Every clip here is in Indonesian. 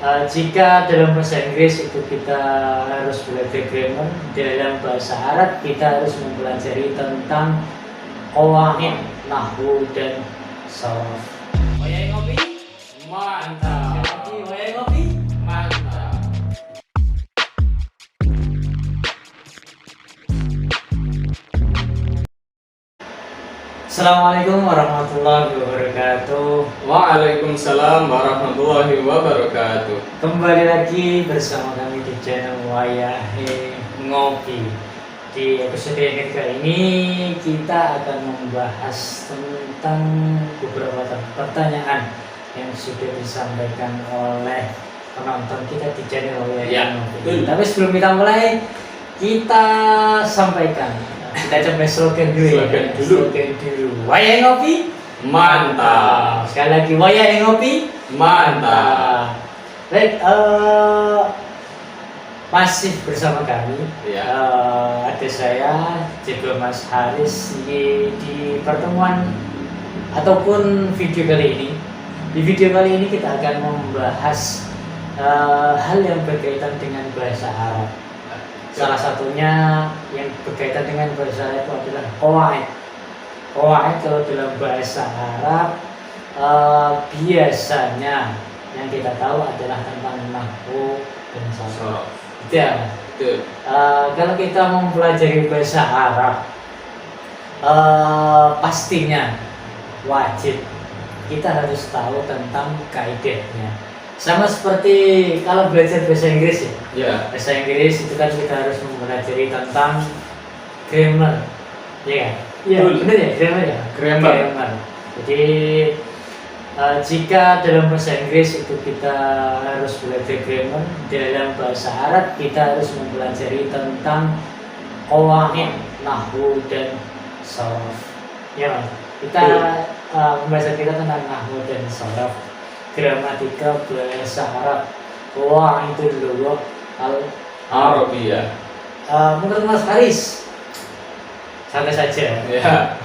Jika dalam bahasa Inggris itu kita harus belajar grammar, dalam bahasa Arab kita harus mempelajari tentang qawaid, nahwu dan sharaf. Wayai ngopi? Mantap. Sekali lagi, wayai ngopi? Mantap. Assalamualaikum warahmatullahi wabarakatuh. Waalaikumsalam warahmatullahi wabarakatuh. Kembali lagi bersama kami di channel Wayahe Ngopi. Di episode yang ketiga ini kita akan membahas tentang beberapa pertanyaan yang sudah disampaikan oleh penonton kita di channel Wayahe Ngopi. Tapi sebelum kita mulai, kita sampaikan, kita coba slogan dulu ya. Slogan dulu. Wayahe Ngopi Mantap. sekali lagi, Wayahe Ngopi Mantap. Baik, masih bersama kami. Ya. Ada saya juga Mas Haris di pertemuan ataupun video kali ini. Di video kali ini kita akan membahas hal yang berkaitan dengan bahasa Arab. Salah satunya yang berkaitan dengan bahasa Arab itu adalah qawaid. Qawaid kalau dalam bahasa Arab biasanya yang kita tahu adalah tentang nahwu dan sharaf. Itu ya. Betul. Kalau kita mempelajari bahasa Arab, pastinya wajib kita harus tahu tentang kaidahnya. Sama seperti kalau belajar bahasa Inggris ya. Ya. Bahasa Inggris itu kan kita harus mempelajari tentang grammar, ya kan? Iya, benar ya, grammar ya. Grammar. Jadi jika dalam bahasa Inggris itu kita harus belajar grammar, dalam bahasa Arab kita harus mempelajari tentang qawaid, nahwu dan sharaf. Ya, Mas. Kita pembahasan kita tentang nahwu dan sharaf, gramatika bahasa Arab, qawaidul lughah Arabiyah. menurut Mas Haris, santai saja. Ya.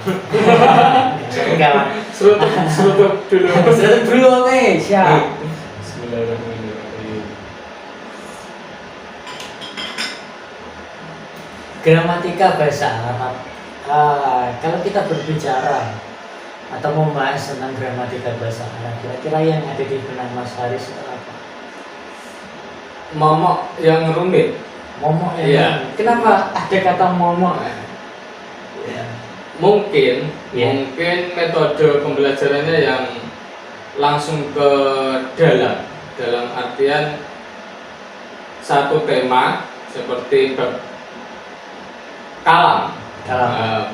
Enggak lah. Serutup dulu. Sudah dulu, oke, siap. Bismillahirrahmanirrahim. Gramatika bahasa Arab. Kalau kita berbicara atau membahas tentang gramatika bahasa Arab, kira-kira yang ada di benak Mas Haris itu apa? Momok yang rumit. Momok ya. Iya. Kenapa ada kata momok? Ya. Mungkin Ya. mungkin metode pembelajarannya yang langsung ke dalam artian satu tema seperti bab kalam.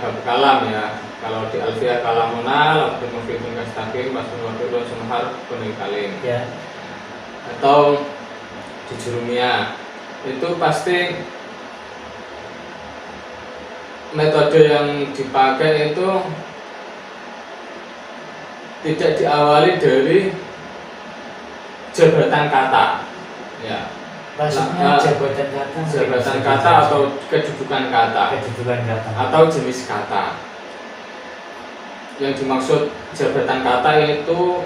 Bab kalam ya. Kalau di Alfiyah kalamuna, waktu mufidun kastaqim, masun waktu sunhar kunil kalim. Ya. Atau di Jurumiyah itu pasti metode yang dipakai itu tidak diawali dari jabatan kata, ya. Maksudnya jabatan kata atau kedudukan kata atau jenis kata. Yang dimaksud jabatan kata yaitu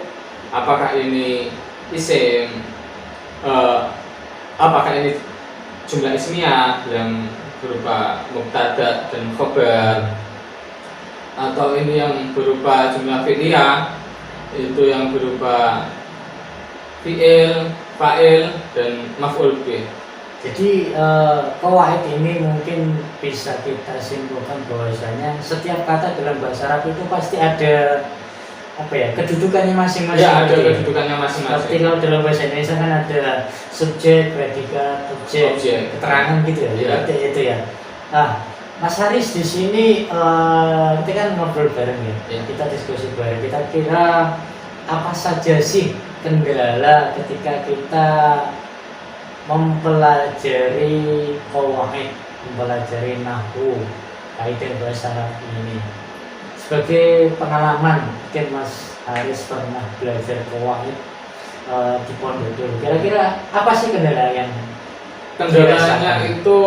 apakah ini isim, apakah ini jumlah ismiyah yang berupa mubtada dan khobar, atau ini yang berupa jumlah fi'liyah, itu yang berupa fi'il, fa'il dan maf'ul bih. Jadi qawaid ini mungkin bisa kita simpulkan bahwasanya setiap kata dalam bahasa Arab itu pasti ada apa ya, kedudukannya masing-masing. Ya, ada gitu ya. kedudukannya Seperti masing-masing. kalau dalam bahasa Indonesia kan ada subjek, predikat, objek, keterangan gitu ya. Iya. Seperti itu ya. Nah, Mas Haris di sini kita kan ngobrol bareng ya. Iya. Kita diskusi bareng. Kita kira apa saja sih kendala ketika kita mempelajari qawaid, mempelajari nahwu, kaidah bahasa Arab ini. Sebagai pengalaman, mungkin Mas Haris pernah belajar qawaid di pondok dulu. Kira-kira apa sih kendala yang Kendalanya itu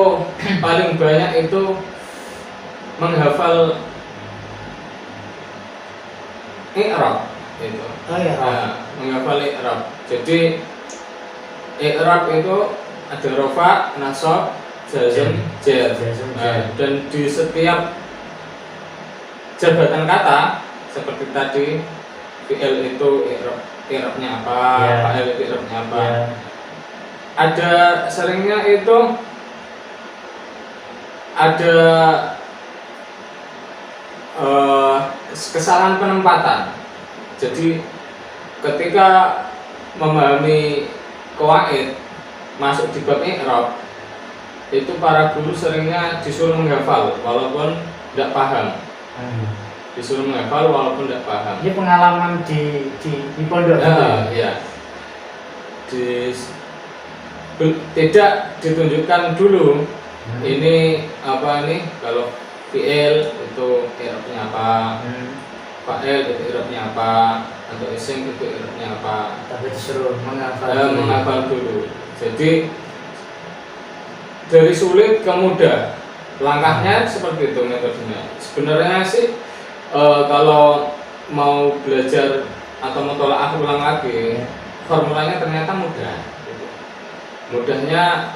paling banyak itu menghafal i'rab itu. Oh iya. Nah, menghafal i'rab. Jadi i'rab itu ada rofa, nasab, jazm, jar. Dan di setiap jabatan kata seperti tadi fi'il itu i'rabnya apa, fa'il itu i'rabnya apa. Ada seringnya itu ada kesalahan penempatan. Jadi ketika memahami qawaid masuk di bab i'rab itu para guru seringnya disuruh menghafal walaupun tidak paham. Disuruh menghafal walaupun tidak paham. Ini pengalaman di pondok. Ya. Tidak ditunjukkan dulu ini apa nih, kalau fi'il itu i'rabnya apa, fa'il itu i'rabnya apa, atau isim itu i'rabnya apa. Tapi disuruh menghafal dulu. Jadi dari sulit ke mudah, langkahnya seperti itu metodenya. Sebenarnya sih kalau mau belajar atau mutola'ah ulang lagi, formulanya ternyata mudah. Mudahnya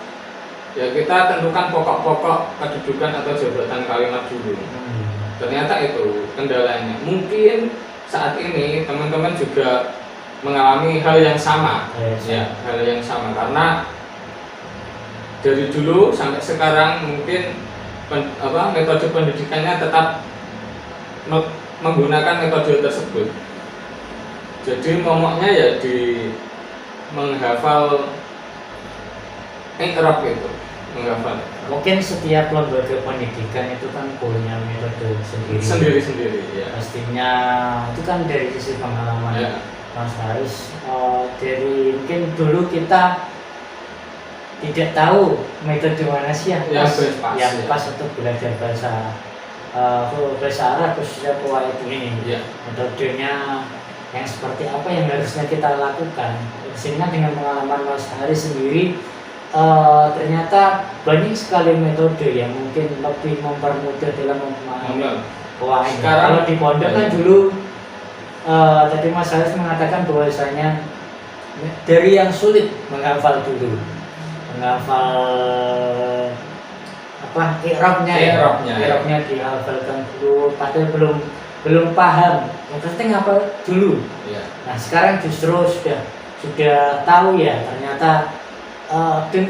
ya kita tentukan pokok-pokok kedudukan atau jabatan kalimat dulu. Ternyata itu kendalanya. Mungkin saat ini teman-teman juga mengalami hal yang sama. Ya, hal yang sama karena dari dulu sampai sekarang mungkin metode pendidikannya tetap menggunakan metode tersebut. Jadi momoknya ya di menghafal i'rab itu, menghafal. Mungkin setiap lembaga pendidikan itu kan punya metode sendiri. Ya. Pastinya itu kan dari sisi pengalaman. Ya. Mas Haris, dari mungkin dulu kita tidak tahu metode mana sih yang pas untuk belajar bahasa Arab, khususnya qawaid ini. Metodenya yang seperti apa yang harusnya kita lakukan. Sehingga dengan pengalaman Mas Haris sendiri, ternyata banyak sekali metode yang mungkin lebih mempermudah dalam memahami qawaid. Kalau di pondok kan dulu tadi Mas Haris mengatakan bahwasanya dari yang sulit menghafal dulu. Menghafal i'rabnya dihafalkan dulu, padahal belum paham. Yang penting hafal dulu. Nah, sekarang justru sudah tahu ya, ternyata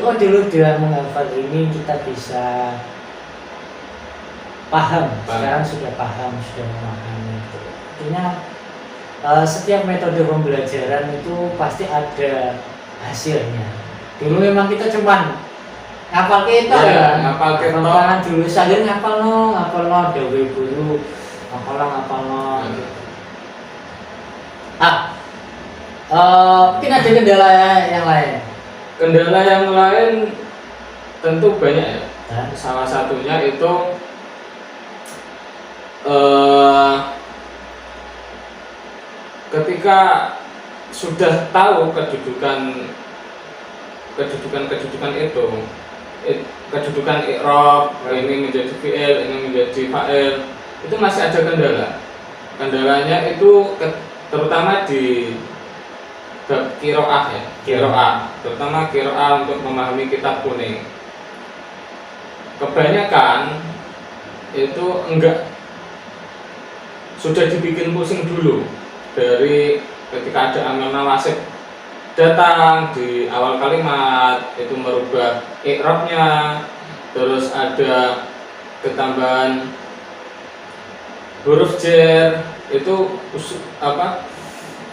dulu dengan menghafal ini kita bisa paham. Sekarang sudah paham, sudah memahami. Artinya setiap metode pembelajaran itu pasti ada hasilnya. Dulu memang kita cuman ngapal kita ngapal dulu saja ngapal dewe guru ngapal mungkin ada kendala yang lain. Kendala yang lain tentu banyak ya. Salah satunya itu ketika sudah tahu kedudukan itu, kedudukan i'rab, ini menjadi fi'il, ini menjadi fa'il, itu masih ada kendala. Kendalanya itu terutama di bab qiraah ya, terutama qiraah untuk memahami kitab kuning. Kebanyakan itu enggak, sudah dibikin pusing dulu dari ketika ada amil nawasib datang di awal kalimat itu merubah i'rabnya, terus ada ketambahan huruf jar, itu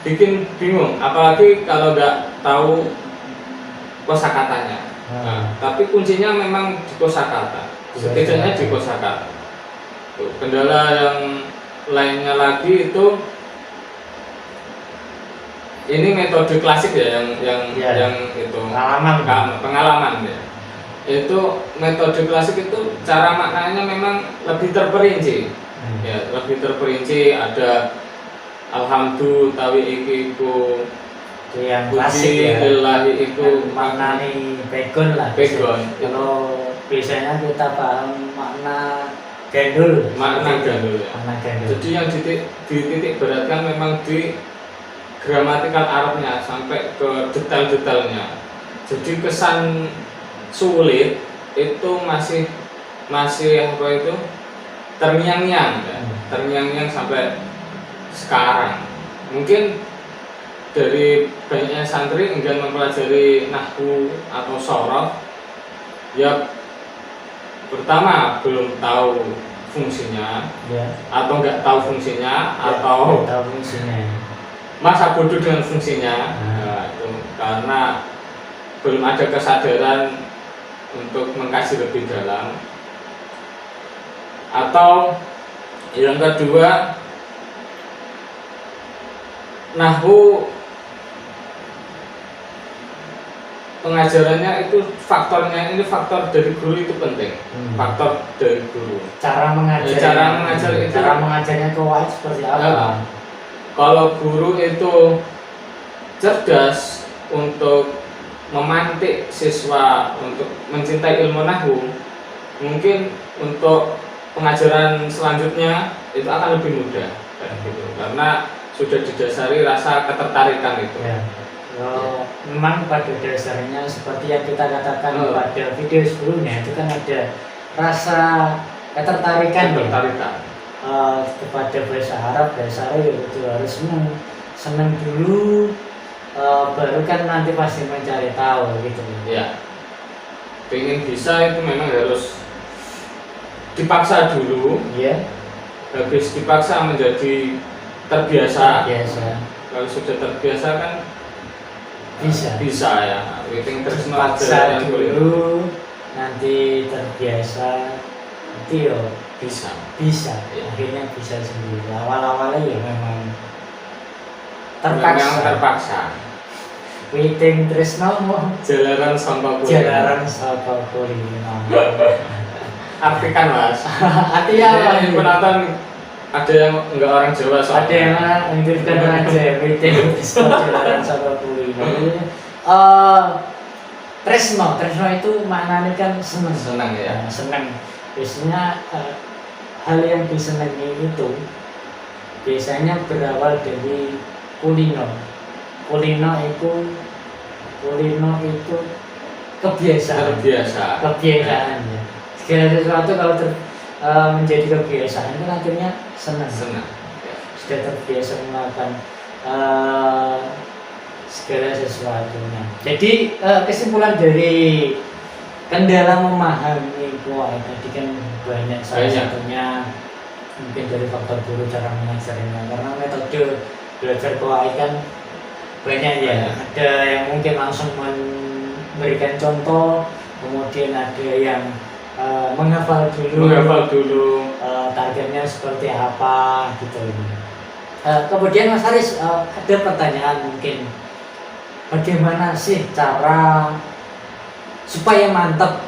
bikin bingung, apalagi kalau nggak tahu kosakatanya. Tapi kuncinya memang di kosakata, setidaknya di kosakata. Kendala yang lainnya lagi itu ini metode klasik ya, yang itu pengalaman ya. Itu metode klasik itu cara maknanya memang lebih terperinci. Ya, lebih terperinci, ada alhamdulillah tawi iku yang klasik ya. Ilahi iku maknani begon lah. Kalau biasanya kita paham makna gandul. Makna gandul. Jadi yang dititik beratkan memang di gramatikal Arabnya sampai ke detail-detailnya. Jadi kesan sulit itu masih masih apa itu terngiang-ngiang ya. Terngiang-ngiang sampai sekarang. Mungkin dari banyaknya santri enggan mempelajari nahwu atau sorof, ya pertama belum tahu fungsinya, Ya. atau nggak tahu fungsinya, Ya, atau nggak tahu fungsinya. masa bodoh dengan fungsinya. Nah. Nah, itu karena belum ada kesadaran untuk mengkaji lebih dalam. Atau yang kedua, nahwu pengajarannya itu faktornya, ini faktor dari guru itu penting. Faktor dari guru, Cara mengajar. cara mengajar itu, Cara mengajarnya ke waid seperti apa? kalau guru itu cerdas untuk memantik siswa untuk mencintai ilmu nahwu, mungkin untuk pengajaran selanjutnya itu akan lebih mudah kayak gitu, karena sudah didasari rasa ketertarikan itu. Ya. Memang pada dasarnya seperti yang kita katakan pada video sebelumnya, itu kan ada rasa ketertarikan kepada bahasa Arab ya itu harus senang dulu, baru kan nanti pasti mencari tahu gitu. Ya, pengen bisa itu memang harus dipaksa dulu, ya. habis dipaksa menjadi terbiasa. Kalau sudah terbiasa kan bisa ya. Waiting terus paksa dulu, nanti terbiasa, nanti bisa. Ya. Akhirnya bisa sendiri. Awal-awalnya ya memang terpaksa. Waiting tresno Jalaran saka kuli. Artikan Mas. Artinya penonton ada yang enggak orang Jawa soalnya. Ada yang menginginkan aja waiting tresno jalaran saka kuli. Tresno itu maknanya kan senang ya. Senang. Biasanya hal yang disenangi itu biasanya berawal dari kulino itu kebiasaan ya. Segala sesuatu kalau menjadi kebiasaan itu akhirnya senang. Sudah terbiasa melakukan segala sesuatunya. Jadi kesimpulan dari kendala memahami kuwaid tadi kan banyak, salah satunya mungkin dari faktor guru cara mengajarnya, karena metode belajar kuwaid kan banyak ya. Ada yang mungkin langsung memberikan contoh, kemudian ada yang menghafal dulu targetnya seperti apa gitu. Kemudian Mas Haris, ada pertanyaan mungkin, bagaimana sih cara supaya mantap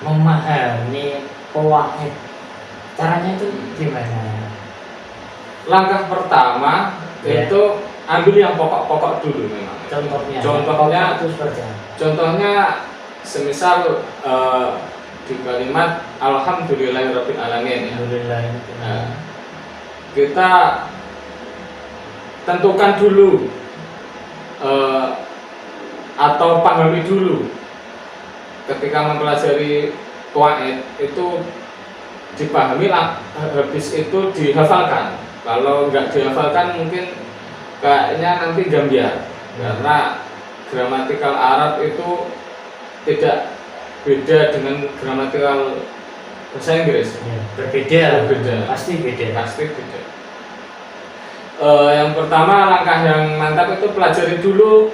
memahami kuwaid? Caranya itu gimana? Langkah pertama itu ambil yang pokok-pokok dulu memang. Contohnya itu seperti apa? Contohnya semisal di kalimat alhamdulillahirabbil alamin ya. Kita tentukan dulu atau pahami dulu ketika mempelajari kuwaid itu, dipahami habis itu dihafalkan. Kalau nggak dihafalkan mungkin kayaknya nanti gambiar, karena gramatikal Arab itu tidak beda dengan gramatikal bahasa Inggris. Berbeda. Pasti beda. Yang pertama, langkah yang mantap itu pelajari dulu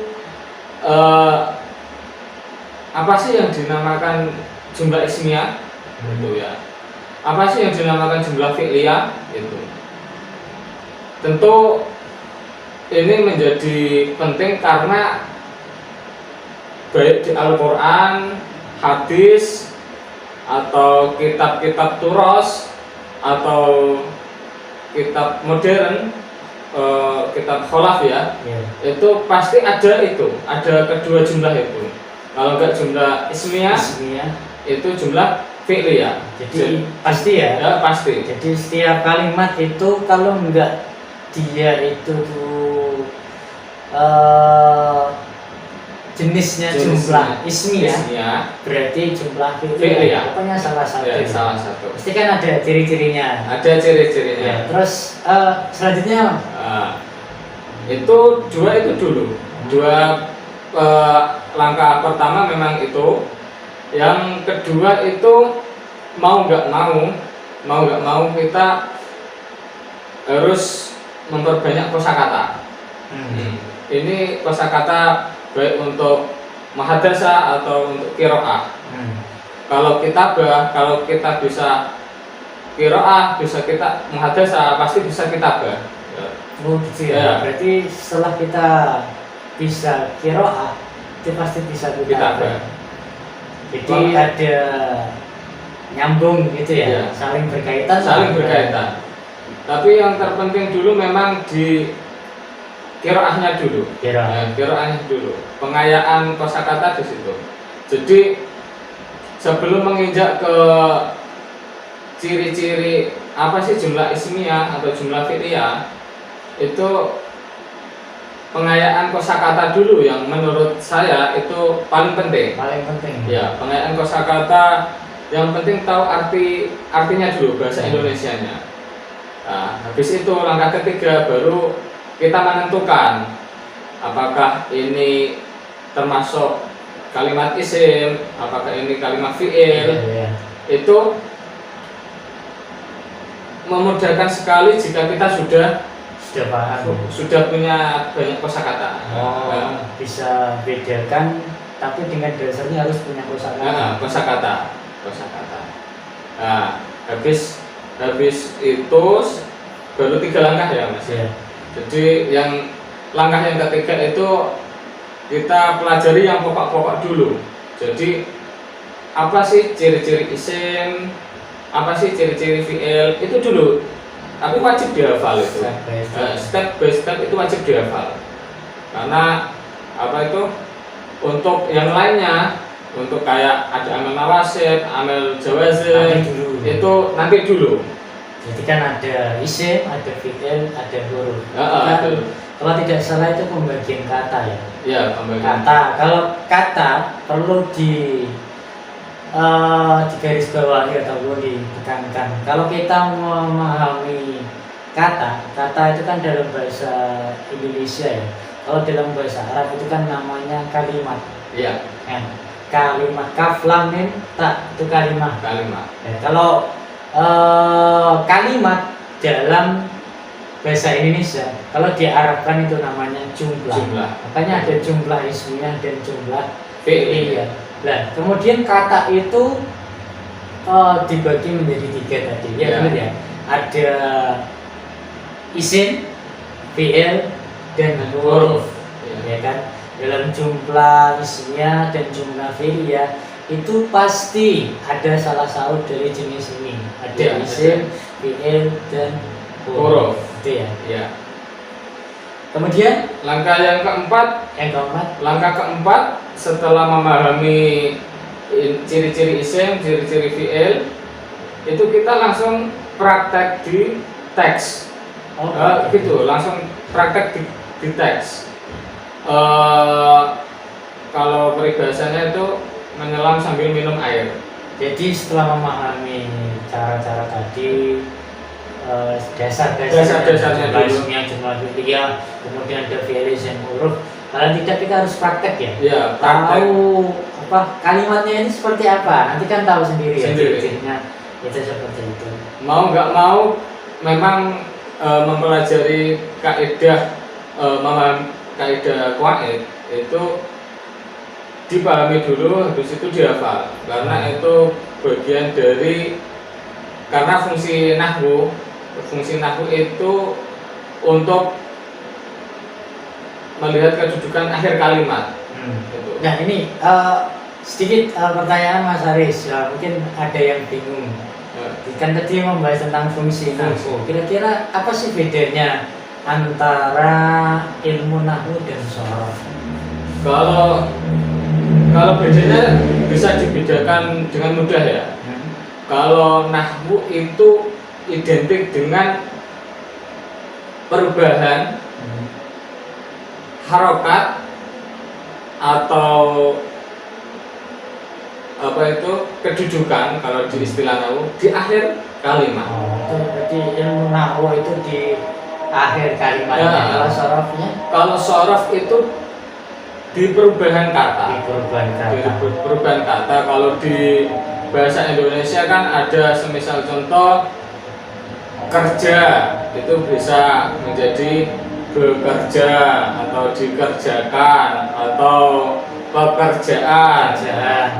apa sih yang dinamakan jumlah ismiyah gitu ya. Apa sih yang dinamakan jumlah fi'liyah itu. Tentu ini menjadi penting karena baik di Al-Qur'an, hadis, atau kitab-kitab turos, atau kitab modern, kitab kholaf ya, itu pasti ada kedua jumlah itu. Kalau enggak jumlah ismiyah, itu jumlah fi'liyah. Jadi pasti ya? Pasti. Jadi setiap kalimat itu kalau enggak dia itu jenisnya Jenisnya. jumlah ismi ya. Ismiyah. Berarti jumlah Fi'il fi'il ya. pokoknya salah satu. Ya, salah satu. Pasti kan ada ciri-cirinya. Ada ciri-cirinya. Ya, terus selanjutnya Nah, itu dulu. Dua langkah pertama memang itu. Yang kedua itu mau nggak mau kita harus memperbanyak kosakata. Ini kosakata baik untuk muhadasa atau untuk qiraah. Kalau kita bisa qiraah, bisa kita muhadasa, pasti bisa kitabah. Oh gitu ya. Ya. Berarti setelah kita bisa qiraah, itu pasti bisa kitabah. Jadi ada nyambung gitu ya, Ya. saling berkaitan. Saling berkaitan. Tapi yang terpenting dulu memang di qiraahnya dulu. Qiraah. Qiraahnya dulu. Pengayaan kosakata di situ. Jadi sebelum menginjak ke ciri-ciri apa sih jumlah ismiyah atau jumlah fi'liyah, itu pengayaan kosakata dulu yang menurut saya itu paling penting. Paling penting. Ya, pengayaan kosakata yang penting tahu artinya dulu bahasa Indonesianya. Nah, habis itu langkah ketiga baru kita menentukan apakah ini termasuk kalimat isim, apakah ini kalimat fi'il. Iya. Itu memudahkan sekali jika kita sudah Paham. sudah punya banyak kosakata. Oh, bisa bedakan, tapi dengan dasarnya harus punya kosakata. Kosakata. Nah, habis itu baru 3 langkah ya Mas. Iya. Jadi yang langkah yang ketiga itu kita pelajari yang pokok-pokok dulu. Jadi apa sih ciri-ciri isim, apa sih ciri-ciri fi'il, itu dulu. Tapi wajib dihafal itu. Step by step itu wajib dihafal. Karena apa itu untuk yang lainnya, untuk kayak ada amel nawasib, amel jawazim, itu nanti dulu. Jadi kan ada isim, ada fi'il, ada huruf. Betul. Kalau tidak salah itu pembagian kata ya. Ya, pembagian. Kata, kalau kata perlu digaris bawahi atau perlu ditekankan. Kalau kita memahami kata itu kan dalam bahasa Indonesia ya. Kalau dalam bahasa Arab itu kan namanya kalimat. Iya. Ya. Kalimat kaf lam mim ta itu kalimat. Ya, kalau kalimat dalam bahasa Indonesia, kalau diarabkan itu namanya jumlah. Makanya ada jumlah ismiyah dan jumlah fi'liyah. Nah, kemudian kata itu dibagi menjadi 3 tadi. Ya, benar ya. Ada isim, fi'il, dan huruf. Ya kan? Dalam jumlah ismiyah dan jumlah fi'liyah itu pasti ada salah satu dari jenis ini. Ada isim, fi'il, dan huruf. Itu ya. Ya. Kemudian langkah yang keempat, setelah memahami ciri-ciri isim, ciri-ciri fi'il, itu kita langsung praktek di teks. Gitu, langsung praktek di teks. Kalau peribahasanya itu menyelam sambil minum air. Jadi setelah memahami cara-cara tadi, dasar-dasarnya dulu, jumlah fi'liyah, kemudian ada fi'il dan huruf. Kalau tidak kita harus praktek ya. Iya, praktek. Tahu apa kalimatnya ini seperti apa. Nanti kan tahu sendiri. Ya ciri-cirinya itu seperti itu. Mau nggak mau memang mempelajari kaidah kaidah qawaid itu dipahami dulu, habis itu dihafal. Karena itu bagian dari fungsi nahwu itu untuk melihat kedudukan akhir kalimat. Gitu. Nah ini sedikit pertanyaan Mas Haris, ya, mungkin ada yang bingung. Kan tadi membahas tentang fungsi nahwu. Kira-kira apa sih bedanya antara ilmu nahwu dan sorof? Kalau bedanya bisa dibedakan dengan mudah ya. Kalau nahwu itu identik dengan perubahan harokat atau apa itu kedudukan kalau di istilah nahwu di akhir kalimat. Itu berarti ilmu nahwu itu di akhir kalimatnya. Ya. Kalau sorofnya Kalau sorof itu di perubahan kata. di perubahan Di kata. perubahan kata. Kalau di bahasa Indonesia kan ada semisal contoh kerja itu bisa menjadi bekerja atau dikerjakan atau pekerjaan. Kerjaan.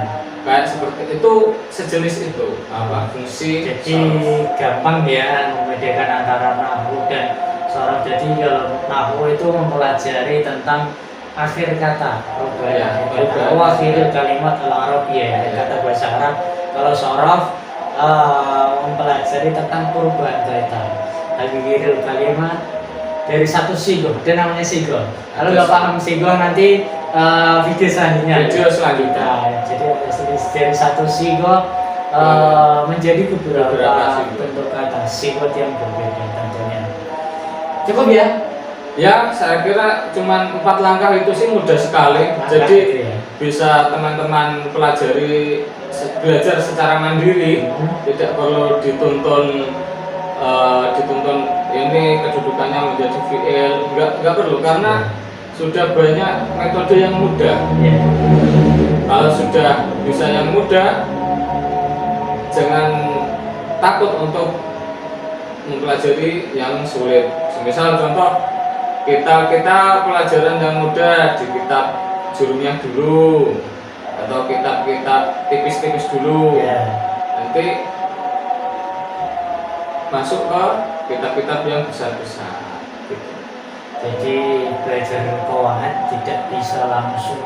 Kayak seperti itu, sejenis itu apa fungsi Jadi sorof. gampang ya membedakan antara nahwu dan sorof. Jadi kalau nahwu itu mempelajari tentang akhir kata, Ya, kata akhir kalimat al-arabiyah, kata bahasa Arab. Kalau sorof mempelajari tentang perubahan kata, akhir kalimat dari satu sigoh, dia namanya sigoh. Kalau nggak paham sigoh nanti video selanjutnya. Video selanjutnya. Nah, jadi dari satu sigoh menjadi beberapa Beberapa sigoh. bentuk kata sigoh yang berbeda tentunya. Cukup ya? Ya, saya kira cuma 4 langkah itu sih mudah sekali. Langkah Jadi itu ya. bisa teman-teman pelajari belajar secara mandiri, tidak perlu dituntun ini kedudukannya menjadi fi'il, nggak perlu karena sudah banyak metode yang mudah. Ya. Kalau sudah bisa yang mudah, jangan takut untuk mempelajari yang sulit. Misal contoh kita pelajaran yang mudah di kitab Jurumiyah dulu atau kitab-kitab tipis-tipis dulu. Ya. Nanti masuk ke kitab-kitab yang besar-besar gitu. Jadi belajar qawaid tidak bisa langsung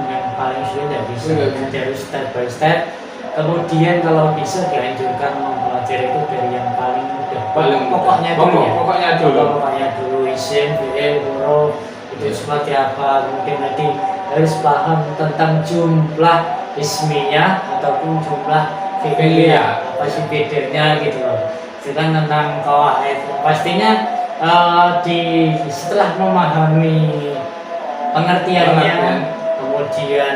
yang paling sulit, tidak bisa. Enggak. Nanti harus step by step. Kemudian kalau bisa dianjurkan mempelajari itu dari yang paling mudah. Pokoknya dulu ya. Pokoknya dulu isim, fi'il, huruf itu seperti apa. Kemudian nanti harus paham tentang jumlah ismiyah ataupun jumlah fi'iliyah. Apa sih bedanya gitu loh. Sedangkan tentang qawaid pastinya setelah memahami pengertiannya, kemudian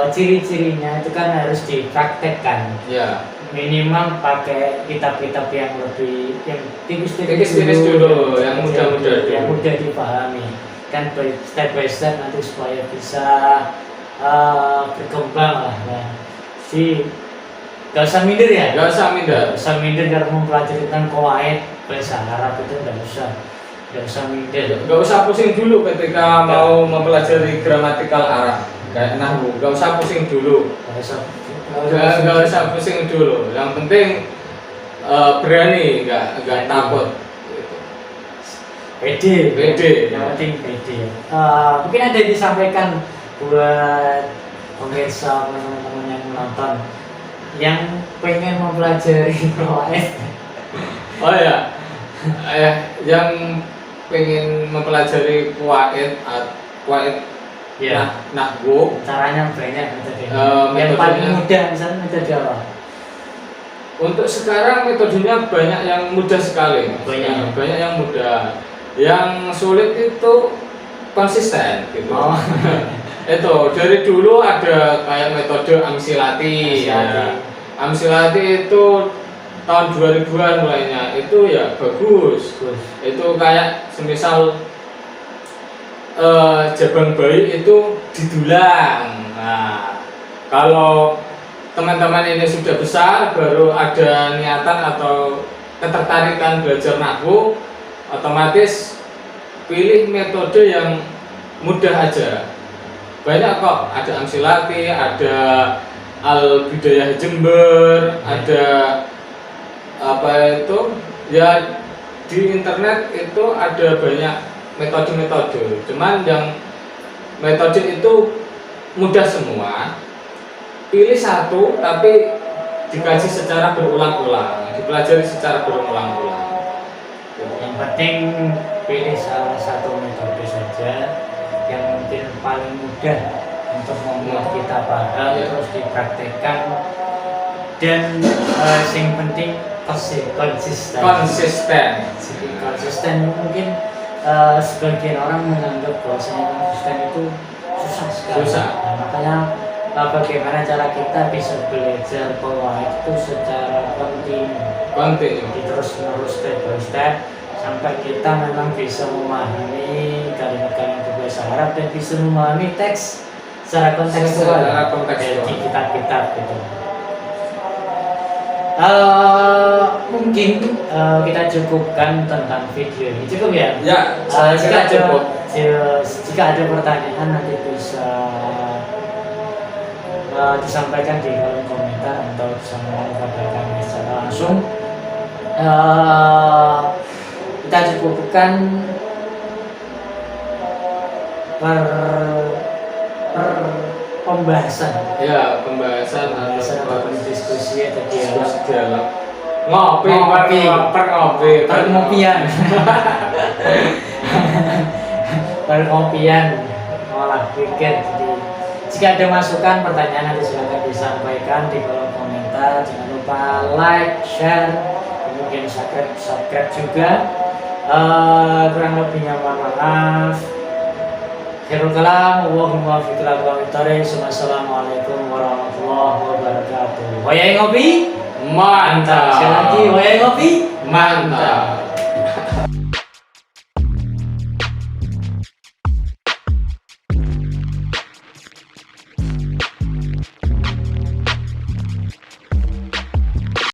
ciri-cirinya itu kan harus dipraktekkan. Ya. Minimal pakai kitab-kitab yang tipis-tipis dulu, yang mudah-mudah dulu. yang mudah dipahami. Kan step by step nanti supaya bisa berkembang lah. Nah, gak usah minder ya? Gak usah minder. Gak usah minder kalau mempelajari tentang qawaid bahasa Arab itu gak usah minder. Gak usah pusing dulu ketika mau mempelajari gramatikal Arab kayak nahwu. Gak usah pusing dulu. Gak usah pusing dulu. Yang penting berani, gak takut. Pede. Yang penting pede. Mungkin ada yang disampaikan buat pemirsa teman-teman yang menonton yang pengen mempelajari qawaid. Oh ya, yang pengen mempelajari qawaid Ya. nahwu. Caranya banyak metode. Yang Metodenya. paling mudah misalnya metode apa? Untuk sekarang metodenya banyak yang mudah sekali. Banyak yang mudah. Yang sulit itu konsisten gitu. Oh. Itu dari dulu ada kayak metode amsilati. Ya. Amsilati itu tahun 2000-an mulainya. Itu ya bagus. Itu kayak semisal jabang bayi itu didulang. Nah, kalau teman-teman ini sudah besar, baru ada niatan atau ketertarikan belajar nahwu, otomatis pilih metode yang mudah aja. Banyak kok, ada amsilati, ada al-bidayah Jember, ada apa itu ya, di internet itu ada banyak metode-metode. Cuman yang metode itu mudah semua. Pilih satu tapi dikaji secara berulang-ulang, dipelajari secara berulang-ulang. Yang penting pilih salah satu metode saja yang mungkin paling mudah untuk membuat kita paham, terus dipraktekkan, dan yang penting konsisten. Jadi konsisten mungkin sebagian orang menganggap bahwasanya Kristen itu susah sekali. Susah. Nah, makanya bagaimana cara kita bisa belajar bahwa itu secara kontinu terus step by step sampai kita memang bisa memahami kalimat-kalimat berbahasa Arab dan bisa memahami teks secara kontekstual di kitab-kitab gitu. Mungkin kita cukupkan tentang video ini, cukup ya? Ya, saya cukup. Jika ada pertanyaan nanti bisa disampaikan di kolom komentar atau bisa mengabarkan secara langsung. Kita cukupkan per pembahasan. Ya, pembahasan atau diskusi atau dialog. Perkopian. Perkopian olah pikir. Jadi jika ada masukan, pertanyaan nanti silakan disampaikan di kolom komentar. Jangan lupa like, share, kemudian subscribe juga. Kurang lebihnya mohon maaf. Khairul kalam, Allahumma fiqhil aqwamit thariq. Assalamualaikum warahmatullahi wabarakatuh. Hoyai ngopi, Mantap. Sekali lagi, hoyai ngopi, Mantap.